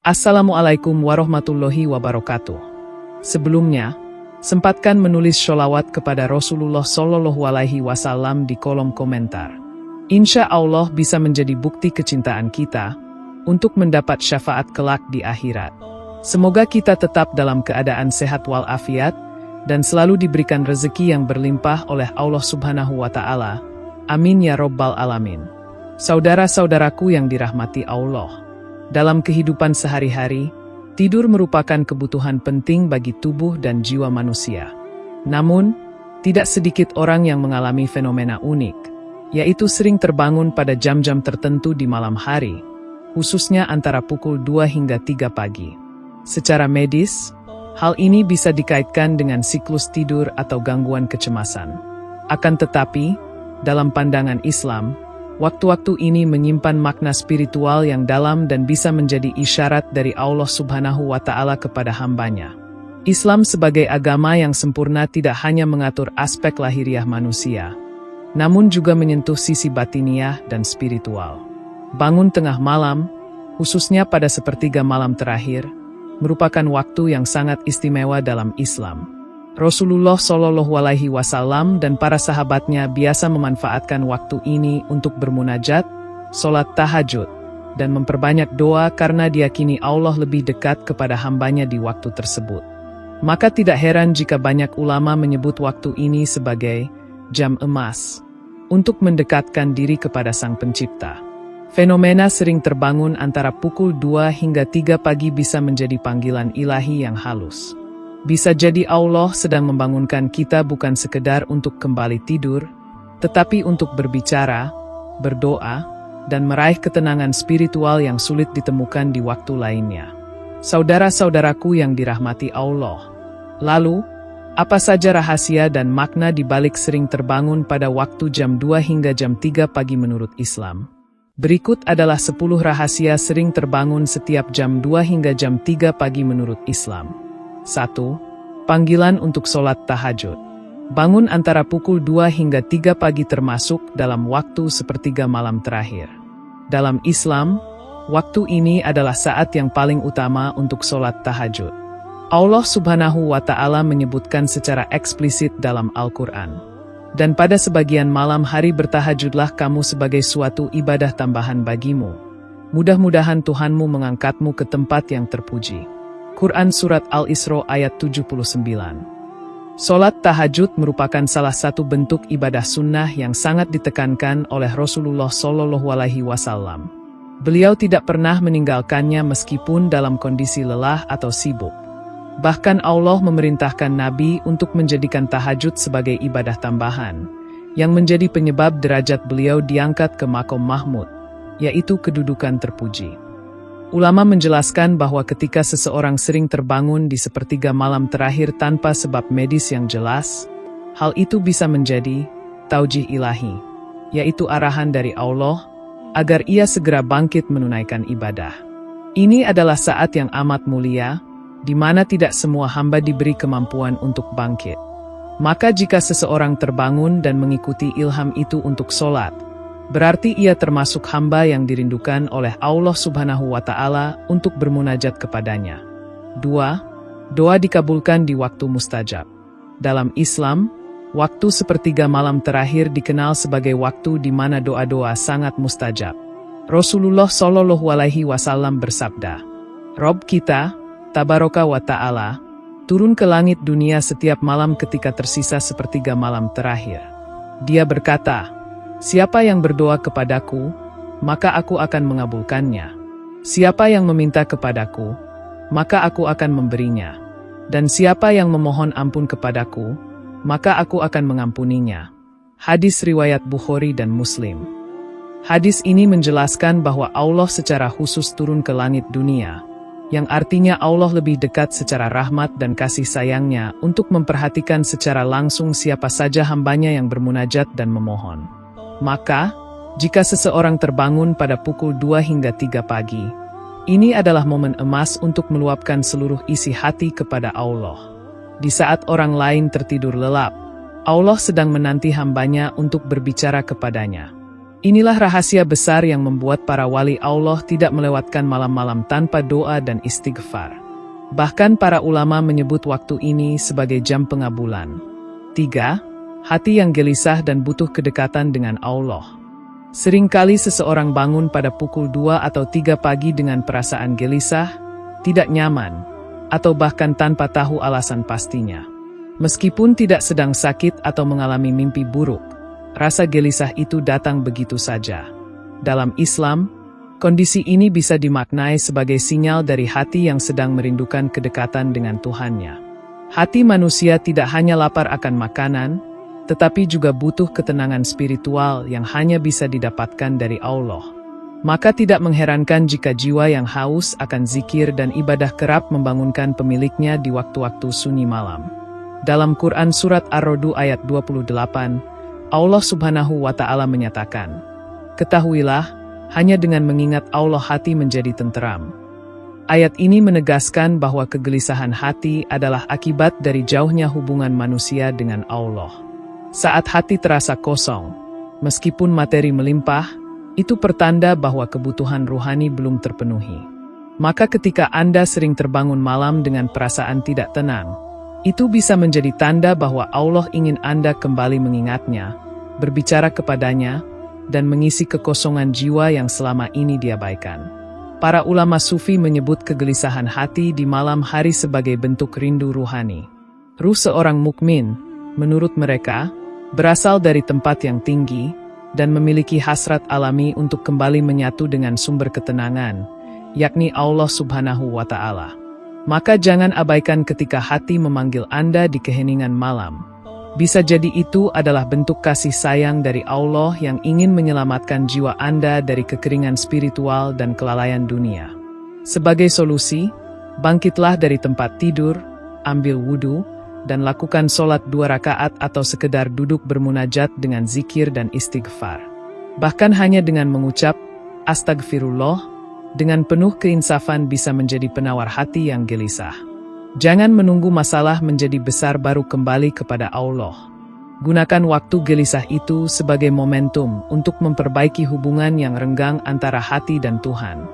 Assalamualaikum warahmatullahi wabarakatuh. Sebelumnya, sempatkan menulis sholawat kepada Rasulullah Shallallahu Alaihi Wasallam di kolom komentar. Insya Allah bisa menjadi bukti kecintaan kita untuk mendapat syafaat kelak di akhirat. Semoga kita tetap dalam keadaan sehat walafiat dan selalu diberikan rezeki yang berlimpah oleh Allah Subhanahu wa Ta'ala. Amin ya Rabbal Alamin. Saudara-saudaraku yang dirahmati Allah, dalam kehidupan sehari-hari, tidur merupakan kebutuhan penting bagi tubuh dan jiwa manusia. Namun, tidak sedikit orang yang mengalami fenomena unik, yaitu sering terbangun pada jam-jam tertentu di malam hari, khususnya antara pukul 2 hingga 3 pagi. Secara medis, hal ini bisa dikaitkan dengan siklus tidur atau gangguan kecemasan. Akan tetapi, dalam pandangan Islam, waktu-waktu ini menyimpan makna spiritual yang dalam dan bisa menjadi isyarat dari Allah Subhanahu wa Ta'ala kepada hambanya. Islam sebagai agama yang sempurna tidak hanya mengatur aspek lahiriah manusia, namun juga menyentuh sisi batiniah dan spiritual. Bangun tengah malam, khususnya pada sepertiga malam terakhir, merupakan waktu yang sangat istimewa dalam Islam. Rasulullah Shallallahu Alaihi Wasallam dan para sahabatnya biasa memanfaatkan waktu ini untuk bermunajat, sholat tahajud, dan memperbanyak doa karena diyakini Allah lebih dekat kepada hambanya di waktu tersebut. Maka tidak heran jika banyak ulama menyebut waktu ini sebagai jam emas untuk mendekatkan diri kepada Sang Pencipta. Fenomena sering terbangun antara pukul 2 hingga 3 pagi bisa menjadi panggilan ilahi yang halus. Bisa jadi Allah sedang membangunkan kita bukan sekedar untuk kembali tidur, tetapi untuk berbicara, berdoa, dan meraih ketenangan spiritual yang sulit ditemukan di waktu lainnya. Saudara-saudaraku yang dirahmati Allah, lalu, apa saja rahasia dan makna di balik sering terbangun pada waktu jam 2 hingga jam 3 pagi menurut Islam? Berikut adalah 10 rahasia sering terbangun setiap jam 2 hingga jam 3 pagi menurut Islam. 1. Panggilan untuk sholat tahajud. Bangun antara pukul 2 hingga 3 pagi termasuk dalam waktu sepertiga malam terakhir. Dalam Islam, waktu ini adalah saat yang paling utama untuk sholat tahajud. Allah Subhanahu wa Ta'ala menyebutkan secara eksplisit dalam Al-Quran. Dan pada sebagian malam hari bertahajudlah kamu sebagai suatu ibadah tambahan bagimu. Mudah-mudahan Tuhanmu mengangkatmu ke tempat yang terpuji. Quran Surat Al-Isra ayat 79. Sholat tahajud merupakan salah satu bentuk ibadah sunnah yang sangat ditekankan oleh Rasulullah Shallallahu Alaihi Wasallam. Beliau tidak pernah meninggalkannya meskipun dalam kondisi lelah atau sibuk. Bahkan Allah memerintahkan Nabi untuk menjadikan tahajud sebagai ibadah tambahan, yang menjadi penyebab derajat beliau diangkat ke maqam Mahmud, yaitu kedudukan terpuji. Ulama menjelaskan bahwa ketika seseorang sering terbangun di sepertiga malam terakhir tanpa sebab medis yang jelas, hal itu bisa menjadi taujih ilahi, yaitu arahan dari Allah, agar ia segera bangkit menunaikan ibadah. Ini adalah saat yang amat mulia, di mana tidak semua hamba diberi kemampuan untuk bangkit. Maka jika seseorang terbangun dan mengikuti ilham itu untuk sholat, berarti ia termasuk hamba yang dirindukan oleh Allah Subhanahu wa Ta'ala untuk bermunajat kepadanya. 2. Doa dikabulkan di waktu mustajab. Dalam Islam, waktu sepertiga malam terakhir dikenal sebagai waktu di mana doa-doa sangat mustajab. Rasulullah Shallallahu Alaihi Wasallam bersabda, "Rob kita, Tabaraka wa Ta'ala, turun ke langit dunia setiap malam ketika tersisa sepertiga malam terakhir. Dia berkata, siapa yang berdoa kepadaku, maka aku akan mengabulkannya. Siapa yang meminta kepadaku, maka aku akan memberinya. Dan siapa yang memohon ampun kepadaku, maka aku akan mengampuninya." Hadis riwayat Bukhari dan Muslim. Hadis ini menjelaskan bahwa Allah secara khusus turun ke langit dunia, yang artinya Allah lebih dekat secara rahmat dan kasih sayangnya untuk memperhatikan secara langsung siapa saja hambanya yang bermunajat dan memohon. Maka, jika seseorang terbangun pada pukul 2 hingga 3 pagi, ini adalah momen emas untuk meluapkan seluruh isi hati kepada Allah. Di saat orang lain tertidur lelap, Allah sedang menanti hambanya untuk berbicara kepadanya. Inilah rahasia besar yang membuat para wali Allah tidak melewatkan malam-malam tanpa doa dan istighfar. Bahkan para ulama menyebut waktu ini sebagai jam pengabulan. 3. Hati yang gelisah dan butuh kedekatan dengan Allah. Seringkali seseorang bangun pada pukul 2 atau 3 pagi dengan perasaan gelisah, tidak nyaman, atau bahkan tanpa tahu alasan pastinya. Meskipun tidak sedang sakit atau mengalami mimpi buruk, rasa gelisah itu datang begitu saja. Dalam Islam, kondisi ini bisa dimaknai sebagai sinyal dari hati yang sedang merindukan kedekatan dengan Tuhannya. Hati manusia tidak hanya lapar akan makanan, tetapi juga butuh ketenangan spiritual yang hanya bisa didapatkan dari Allah. Maka tidak mengherankan jika jiwa yang haus akan zikir dan ibadah kerap membangunkan pemiliknya di waktu-waktu sunyi malam. Dalam Quran Surat Ar-Ra'd ayat 28, Allah Subhanahu wa Ta'ala menyatakan, "Ketahuilah, hanya dengan mengingat Allah hati menjadi tenteram." Ayat ini menegaskan bahwa kegelisahan hati adalah akibat dari jauhnya hubungan manusia dengan Allah. Saat hati terasa kosong, meskipun materi melimpah, itu pertanda bahwa kebutuhan ruhani belum terpenuhi. Maka ketika Anda sering terbangun malam dengan perasaan tidak tenang, itu bisa menjadi tanda bahwa Allah ingin Anda kembali mengingatnya, berbicara kepadanya, dan mengisi kekosongan jiwa yang selama ini diabaikan. Para ulama sufi menyebut kegelisahan hati di malam hari sebagai bentuk rindu ruhani. Ruh seorang mukmin, menurut mereka, berasal dari tempat yang tinggi, dan memiliki hasrat alami untuk kembali menyatu dengan sumber ketenangan, yakni Allah Subhanahu wa Ta'ala. Maka jangan abaikan ketika hati memanggil Anda di keheningan malam. Bisa jadi itu adalah bentuk kasih sayang dari Allah yang ingin menyelamatkan jiwa Anda dari kekeringan spiritual dan kelalaian dunia. Sebagai solusi, bangkitlah dari tempat tidur, ambil wudhu, dan lakukan sholat 2 rakaat atau sekedar duduk bermunajat dengan zikir dan istighfar. Bahkan hanya dengan mengucap, astagfirullah, dengan penuh keinsafan bisa menjadi penawar hati yang gelisah. Jangan menunggu masalah menjadi besar baru kembali kepada Allah. Gunakan waktu gelisah itu sebagai momentum untuk memperbaiki hubungan yang renggang antara hati dan Tuhan.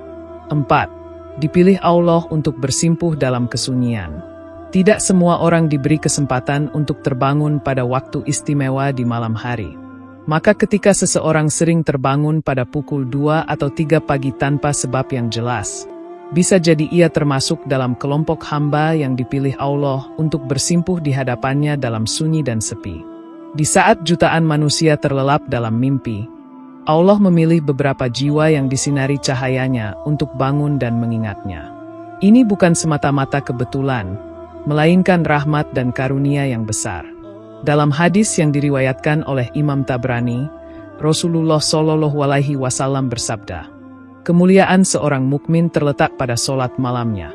4. Dipilih Allah untuk bersimpuh dalam kesunyian. Tidak semua orang diberi kesempatan untuk terbangun pada waktu istimewa di malam hari. Maka ketika seseorang sering terbangun pada pukul 2 atau 3 pagi tanpa sebab yang jelas, bisa jadi ia termasuk dalam kelompok hamba yang dipilih Allah untuk bersimpuh di hadapannya dalam sunyi dan sepi. Di saat jutaan manusia terlelap dalam mimpi, Allah memilih beberapa jiwa yang disinari cahayanya untuk bangun dan mengingatnya. Ini bukan semata-mata kebetulan, melainkan rahmat dan karunia yang besar. Dalam hadis yang diriwayatkan oleh Imam Tabrani, Rasulullah SAW bersabda, "Kemuliaan seorang mukmin terletak pada solat malamnya."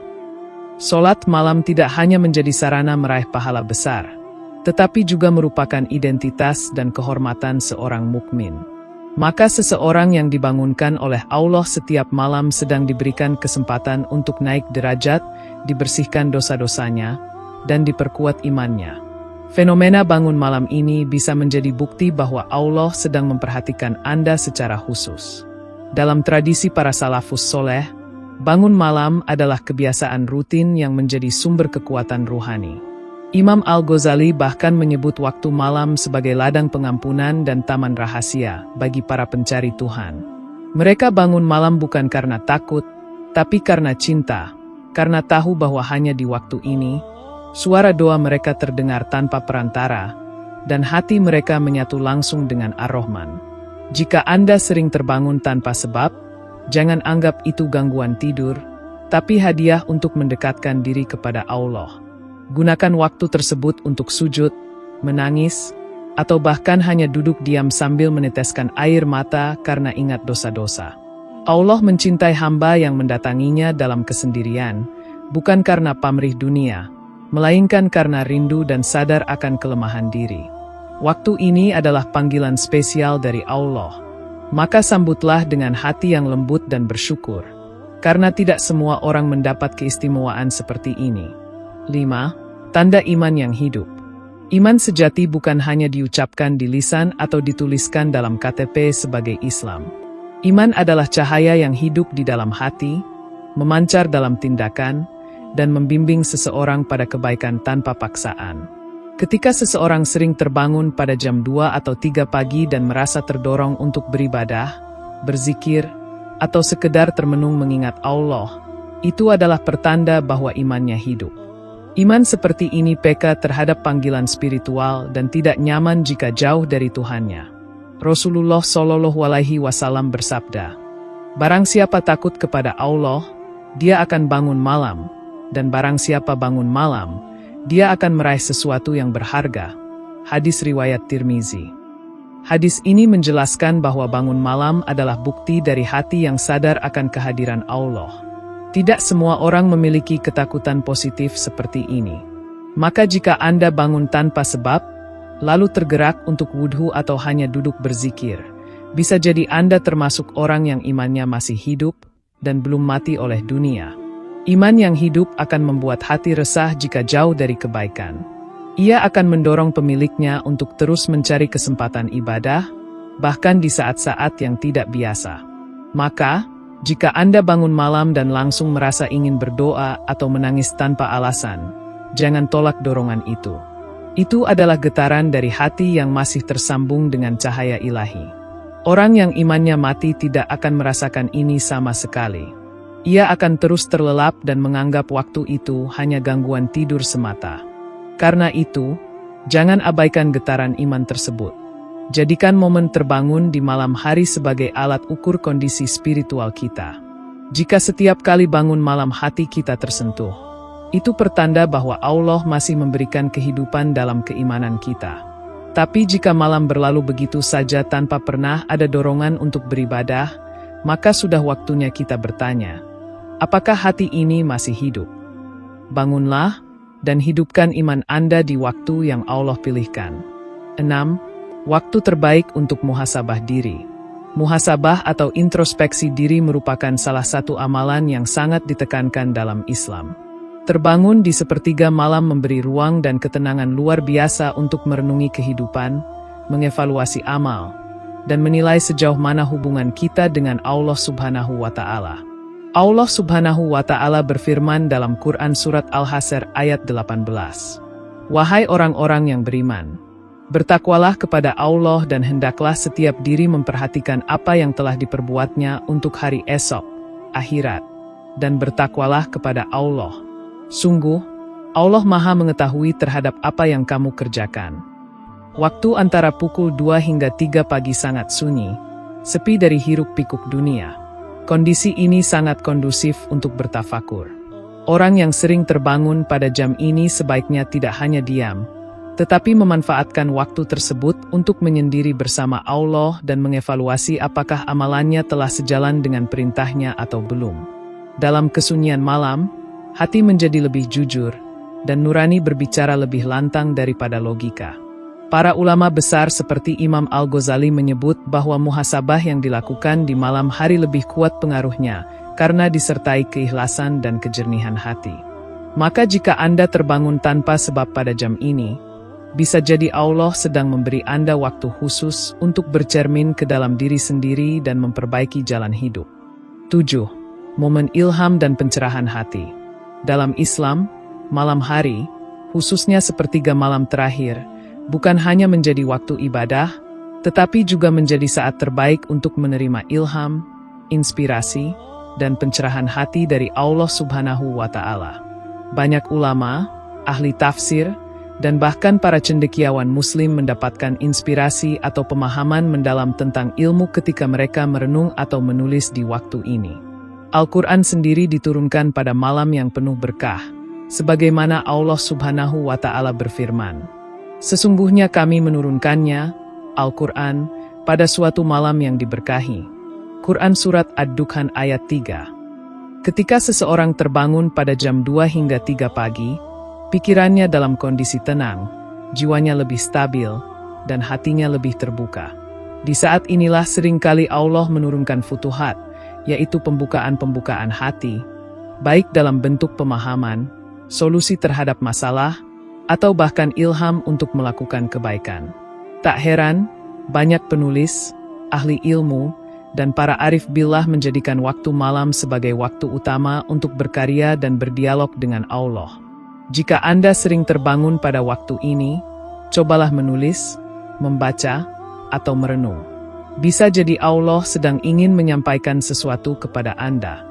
Solat malam tidak hanya menjadi sarana meraih pahala besar, tetapi juga merupakan identitas dan kehormatan seorang mukmin. Maka seseorang yang dibangunkan oleh Allah setiap malam sedang diberikan kesempatan untuk naik derajat, dibersihkan dosa-dosanya, dan diperkuat imannya. Fenomena bangun malam ini bisa menjadi bukti bahwa Allah sedang memperhatikan Anda secara khusus. Dalam tradisi para salafus soleh, bangun malam adalah kebiasaan rutin yang menjadi sumber kekuatan ruhani. Imam Al-Ghazali bahkan menyebut waktu malam sebagai ladang pengampunan dan taman rahasia bagi para pencari Tuhan. Mereka bangun malam bukan karena takut, tapi karena cinta, karena tahu bahwa hanya di waktu ini, suara doa mereka terdengar tanpa perantara, dan hati mereka menyatu langsung dengan Ar-Rahman. Jika Anda sering terbangun tanpa sebab, jangan anggap itu gangguan tidur, tapi hadiah untuk mendekatkan diri kepada Allah. Gunakan waktu tersebut untuk sujud, menangis, atau bahkan hanya duduk diam sambil meneteskan air mata karena ingat dosa-dosa. Allah mencintai hamba yang mendatanginya dalam kesendirian, bukan karena pamrih dunia, melainkan karena rindu dan sadar akan kelemahan diri. Waktu ini adalah panggilan spesial dari Allah. Maka sambutlah dengan hati yang lembut dan bersyukur, karena tidak semua orang mendapat keistimewaan seperti ini. 5. Tanda iman yang hidup. Iman sejati bukan hanya diucapkan di lisan atau dituliskan dalam KTP sebagai Islam. Iman adalah cahaya yang hidup di dalam hati, memancar dalam tindakan, dan membimbing seseorang pada kebaikan tanpa paksaan. Ketika seseorang sering terbangun pada jam 2 atau 3 pagi dan merasa terdorong untuk beribadah, berzikir, atau sekedar termenung mengingat Allah, itu adalah pertanda bahwa imannya hidup. Iman seperti ini peka terhadap panggilan spiritual dan tidak nyaman jika jauh dari Tuhannya. Rasulullah Shallallahu Alaihi Wasallam bersabda, "Barang siapa takut kepada Allah, dia akan bangun malam, dan barang siapa bangun malam, dia akan meraih sesuatu yang berharga." Hadis riwayat Tirmizi. Hadis ini menjelaskan bahwa bangun malam adalah bukti dari hati yang sadar akan kehadiran Allah. Tidak semua orang memiliki ketakutan positif seperti ini. Maka jika Anda bangun tanpa sebab, lalu tergerak untuk wudhu atau hanya duduk berzikir, bisa jadi Anda termasuk orang yang imannya masih hidup dan belum mati oleh dunia. Iman yang hidup akan membuat hati resah jika jauh dari kebaikan. Ia akan mendorong pemiliknya untuk terus mencari kesempatan ibadah, bahkan di saat-saat yang tidak biasa. Maka, jika Anda bangun malam dan langsung merasa ingin berdoa atau menangis tanpa alasan, jangan tolak dorongan itu. Itu adalah getaran dari hati yang masih tersambung dengan cahaya ilahi. Orang yang imannya mati tidak akan merasakan ini sama sekali. Ia akan terus terlelap dan menganggap waktu itu hanya gangguan tidur semata. Karena itu, jangan abaikan getaran iman tersebut. Jadikan momen terbangun di malam hari sebagai alat ukur kondisi spiritual kita. Jika setiap kali bangun malam hati kita tersentuh, itu pertanda bahwa Allah masih memberikan kehidupan dalam keimanan kita. Tapi jika malam berlalu begitu saja tanpa pernah ada dorongan untuk beribadah, maka sudah waktunya kita bertanya, apakah hati ini masih hidup? Bangunlah dan hidupkan iman Anda di waktu yang Allah pilihkan. 6. Waktu terbaik untuk muhasabah diri. Muhasabah atau introspeksi diri merupakan salah satu amalan yang sangat ditekankan dalam Islam. Terbangun di sepertiga malam memberi ruang dan ketenangan luar biasa untuk merenungi kehidupan, mengevaluasi amal, dan menilai sejauh mana hubungan kita dengan Allah Subhanahu wa Ta'ala. Allah Subhanahu wa Ta'ala berfirman dalam Quran Surat Al-Hasyr ayat 18. Wahai orang-orang yang beriman, bertakwalah kepada Allah dan hendaklah setiap diri memperhatikan apa yang telah diperbuatnya untuk hari esok, akhirat, dan bertakwalah kepada Allah. Sungguh, Allah Maha mengetahui terhadap apa yang kamu kerjakan. Waktu antara pukul 2 hingga 3 pagi sangat sunyi, sepi dari hiruk-pikuk dunia. Kondisi ini sangat kondusif untuk bertafakur. Orang yang sering terbangun pada jam ini sebaiknya tidak hanya diam, tetapi memanfaatkan waktu tersebut untuk menyendiri bersama Allah dan mengevaluasi apakah amalannya telah sejalan dengan perintahnya atau belum. Dalam kesunyian malam, hati menjadi lebih jujur, dan nurani berbicara lebih lantang daripada logika. Para ulama besar seperti Imam Al-Ghazali menyebut bahwa muhasabah yang dilakukan di malam hari lebih kuat pengaruhnya, karena disertai keikhlasan dan kejernihan hati. Maka jika Anda terbangun tanpa sebab pada jam ini, bisa jadi Allah sedang memberi Anda waktu khusus untuk bercermin ke dalam diri sendiri dan memperbaiki jalan hidup. 7. Momen ilham dan pencerahan hati. Dalam Islam, malam hari, khususnya sepertiga malam terakhir, bukan hanya menjadi waktu ibadah, tetapi juga menjadi saat terbaik untuk menerima ilham, inspirasi, dan pencerahan hati dari Allah Subhanahu wa Ta'ala. Banyak ulama, ahli tafsir, dan bahkan para cendekiawan Muslim mendapatkan inspirasi atau pemahaman mendalam tentang ilmu ketika mereka merenung atau menulis di waktu ini. Al-Quran sendiri diturunkan pada malam yang penuh berkah, sebagaimana Allah Subhanahu wa Ta'ala berfirman, "Sesungguhnya kami menurunkannya, Al-Quran, pada suatu malam yang diberkahi." Quran Surat Ad-Dukhan ayat 3. Ketika seseorang terbangun pada jam 2 hingga 3 pagi, pikirannya dalam kondisi tenang, jiwanya lebih stabil, dan hatinya lebih terbuka. Di saat inilah seringkali Allah menurunkan futuhat, yaitu pembukaan-pembukaan hati, baik dalam bentuk pemahaman, solusi terhadap masalah, atau bahkan ilham untuk melakukan kebaikan. Tak heran, banyak penulis, ahli ilmu, dan para arif billah menjadikan waktu malam sebagai waktu utama untuk berkarya dan berdialog dengan Allah. Jika Anda sering terbangun pada waktu ini, cobalah menulis, membaca, atau merenung. Bisa jadi Allah sedang ingin menyampaikan sesuatu kepada Anda.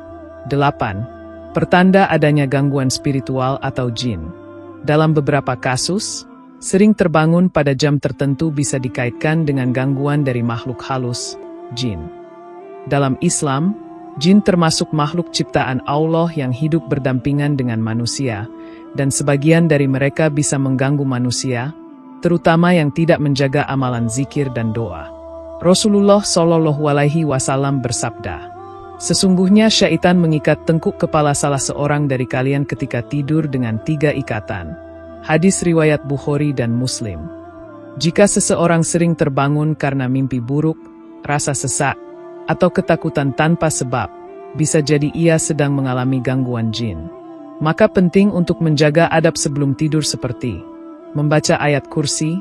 8. Pertanda adanya gangguan spiritual atau jin. Dalam beberapa kasus, sering terbangun pada jam tertentu bisa dikaitkan dengan gangguan dari makhluk halus, jin. Dalam Islam, jin termasuk makhluk ciptaan Allah yang hidup berdampingan dengan manusia, dan sebagian dari mereka bisa mengganggu manusia, terutama yang tidak menjaga amalan zikir dan doa. Rasulullah Shallallahu Alaihi Wasallam bersabda, "Sesungguhnya syaitan mengikat tengkuk kepala salah seorang dari kalian ketika tidur dengan 3 ikatan." Hadis riwayat Bukhari dan Muslim. Jika seseorang sering terbangun karena mimpi buruk, rasa sesak, atau ketakutan tanpa sebab, bisa jadi ia sedang mengalami gangguan jin. Maka penting untuk menjaga adab sebelum tidur seperti membaca ayat kursi,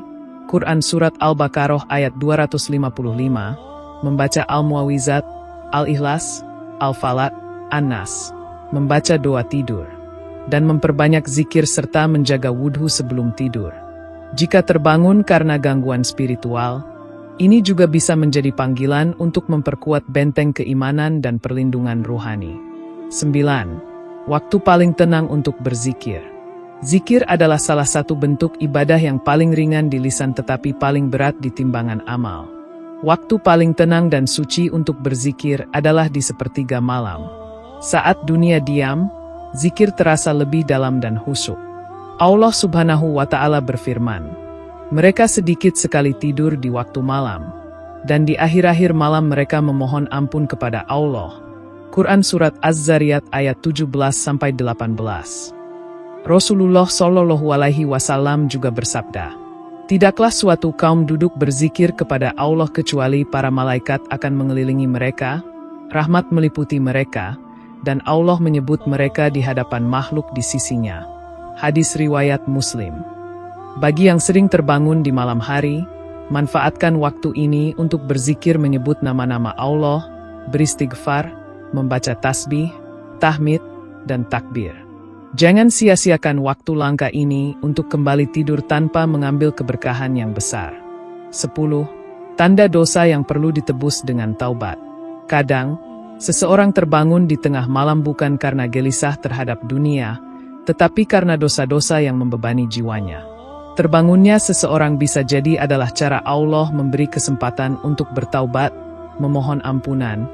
Quran Surat Al-Baqarah ayat 255, membaca Al-Muawizat, Al-Ikhlas, Al-Falaq, An-Nas, membaca doa tidur, dan memperbanyak zikir serta menjaga wudhu sebelum tidur. Jika terbangun karena gangguan spiritual, ini juga bisa menjadi panggilan untuk memperkuat benteng keimanan dan perlindungan rohani. 9. Waktu paling tenang untuk berzikir. Zikir adalah salah satu bentuk ibadah yang paling ringan di lisan tetapi paling berat di timbangan amal. Waktu paling tenang dan suci untuk berzikir adalah di sepertiga malam. Saat dunia diam, zikir terasa lebih dalam dan khusyuk. Allah Subhanahu wa Ta'ala berfirman, "Mereka sedikit sekali tidur di waktu malam, dan di akhir-akhir malam mereka memohon ampun kepada Allah." Quran Surat Az-Zariyat ayat 17-18. Rasulullah Shallallahu Alaihi Wasallam juga bersabda, "Tidaklah suatu kaum duduk berzikir kepada Allah kecuali para malaikat akan mengelilingi mereka, rahmat meliputi mereka, dan Allah menyebut mereka di hadapan makhluk di sisinya." Hadis riwayat Muslim. Bagi yang sering terbangun di malam hari, manfaatkan waktu ini untuk berzikir menyebut nama-nama Allah, beristighfar, membaca tasbih, tahmid, dan takbir. Jangan sia-siakan waktu langka ini untuk kembali tidur tanpa mengambil keberkahan yang besar. 10. Tanda dosa yang perlu ditebus dengan taubat. Kadang, seseorang terbangun di tengah malam bukan karena gelisah terhadap dunia, tetapi karena dosa-dosa yang membebani jiwanya. Terbangunnya seseorang bisa jadi adalah cara Allah memberi kesempatan untuk bertaubat, memohon ampunan,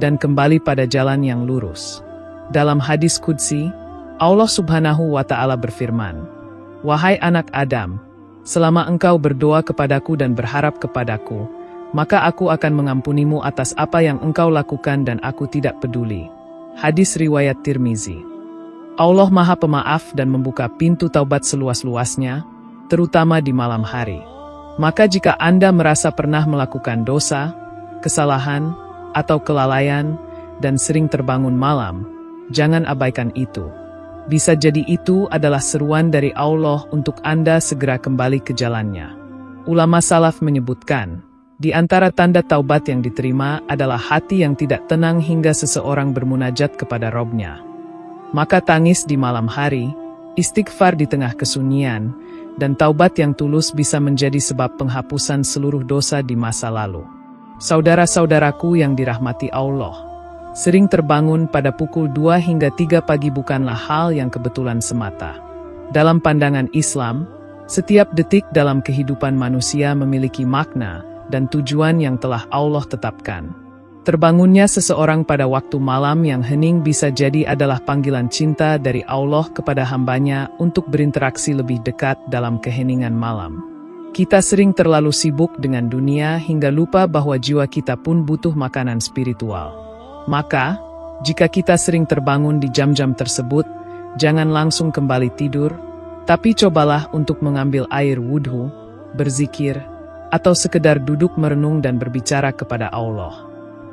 dan kembali pada jalan yang lurus. Dalam hadis qudsi, Allah Subhanahu wa Ta'ala berfirman, "Wahai anak Adam, selama engkau berdoa kepadaku dan berharap kepadaku, maka aku akan mengampunimu atas apa yang engkau lakukan dan aku tidak peduli." Hadis riwayat Tirmizi. Allah Maha Pemaaf dan membuka pintu taubat seluas-luasnya, terutama di malam hari. Maka jika Anda merasa pernah melakukan dosa, kesalahan, atau kelalaian, dan sering terbangun malam, jangan abaikan itu. Bisa jadi itu adalah seruan dari Allah untuk Anda segera kembali ke jalannya. Ulama salaf menyebutkan, di antara tanda taubat yang diterima adalah hati yang tidak tenang hingga seseorang bermunajat kepada Robnya. Maka tangis di malam hari, istighfar di tengah kesunyian, dan taubat yang tulus bisa menjadi sebab penghapusan seluruh dosa di masa lalu. Saudara-saudaraku yang dirahmati Allah, sering terbangun pada pukul 2 hingga 3 pagi bukanlah hal yang kebetulan semata. Dalam pandangan Islam, setiap detik dalam kehidupan manusia memiliki makna dan tujuan yang telah Allah tetapkan. Terbangunnya seseorang pada waktu malam yang hening bisa jadi adalah panggilan cinta dari Allah kepada hambanya untuk berinteraksi lebih dekat dalam keheningan malam. Kita sering terlalu sibuk dengan dunia hingga lupa bahwa jiwa kita pun butuh makanan spiritual. Maka, jika kita sering terbangun di jam-jam tersebut, jangan langsung kembali tidur, tapi cobalah untuk mengambil air wudhu, berzikir, atau sekedar duduk merenung dan berbicara kepada Allah.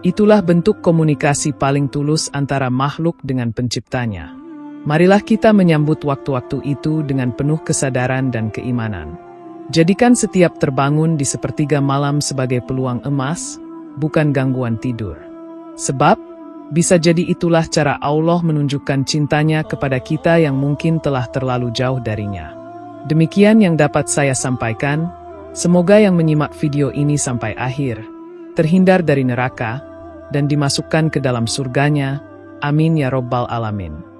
Itulah bentuk komunikasi paling tulus antara makhluk dengan penciptanya. Marilah kita menyambut waktu-waktu itu dengan penuh kesadaran dan keimanan. Jadikan setiap terbangun di sepertiga malam sebagai peluang emas, bukan gangguan tidur. Sebab, bisa jadi itulah cara Allah menunjukkan cintanya kepada kita yang mungkin telah terlalu jauh darinya. Demikian yang dapat saya sampaikan. Semoga yang menyimak video ini sampai akhir terhindar dari neraka dan dimasukkan ke dalam surganya. Amin ya Rabbal Alamin.